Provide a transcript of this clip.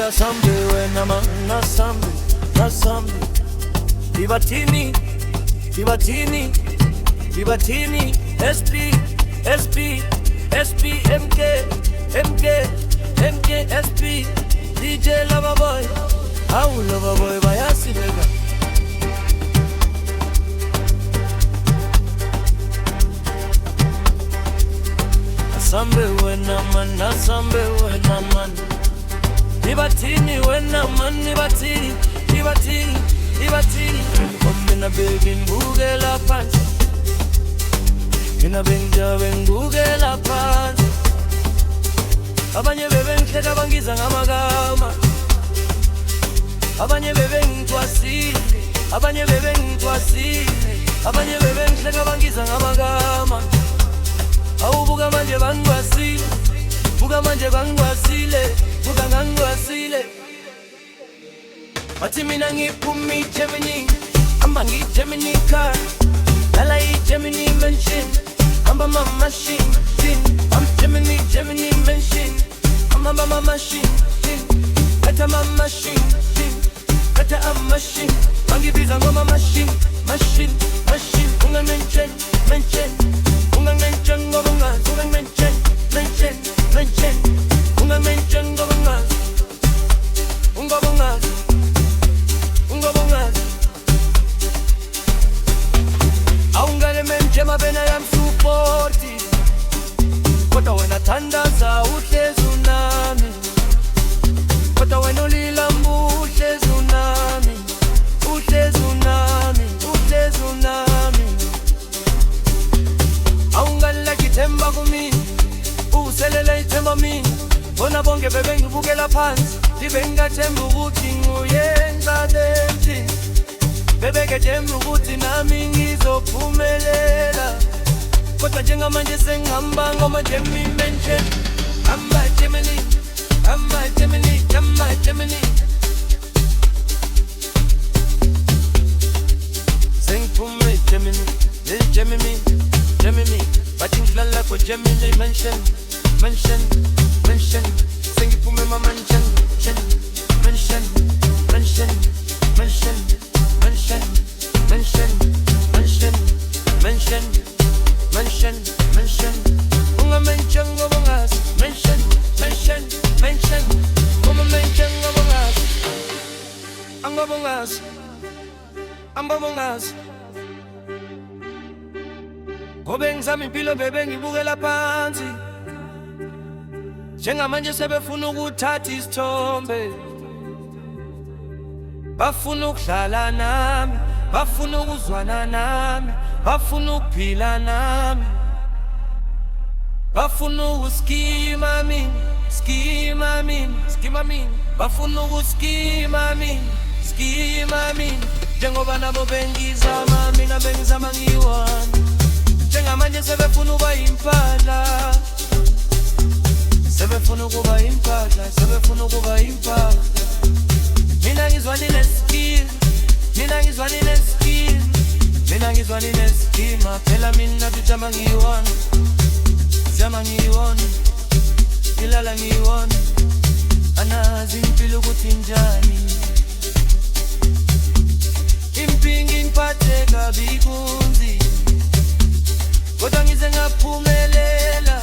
asambe wena nasambe nasambe Ibatini Ibatini Ibatini SP SP SP MK MK MK SP DJ Loverboy How Loverboy bayasibeka Asambe wena asambe wena Ibatini wena Ibatini Ibatini Ibatini Mina baby ngibukela phansi Mina bengijabe ngibukela phansi Abanye bebe ngihleka bangiza ngamagama Abanye bebe ngithwasile Abanye bebe ngithwasile Abanye bebe ngihleka bangiza ngamagama Awubuka manje bangwasile Buka manje bangwasile Buka ngangwasile Wathi mina ngiphumi Gemini Amba ngi-Gemini car Lala i-Gemini mansion Amba machine I'm Gemini mansion Amba machine Kata machine Kata machine Bangibiza ngoma machine Unga mention Unga mention ngoba ngazi Unga mention Unga mention ngoba ngazi Ngoba ngazi Aungane menjema bena yamsupport Kodwa wena thandaza uhlezi unami Kodwa wena ulila uhlezi unami Uhlezi unami Uhlezi unami Aungane ngithemba kumini Uselele ithemba mina Bona bonke bebe ngibukela phansi Libe ngingathemba ukuthi nguyenza lenti Bebe ngethemba ukuthi nami ngizophumelela Kodwa njengamanje sengihamba ngoma Gemini mention Amba Gemini Sengiphume Gemini Bathi ngihlala kwa Gemini mention Sengiphume ma mention Unga mention ngoba ngazi mention Uma mention ngoba ngazi Angoba ngazi Ngobe ngizama impilo bebe ngibukela phansi Njengamanje sebefuna ukuthatha isithombe Bafuna ukudlala nami Bafuna ukuzwana nami Bafuna ukuphila nami Bafuna ukuskima mina Bafuna ukuskima mina Njengoba nabo bengizama mina bengizama ngiyiwana Njengamanje sebefuna ukuba impahla Sebefuna ukuba impahla Mina ngizwanile skill Phela mina tujama ngiyiwana Zama ngiyiwana Ilala ngiyiwana Anazi impilo ukuthi njani Impingi ngiphathe kabi kunzima Kodwa ngize ngaphumelela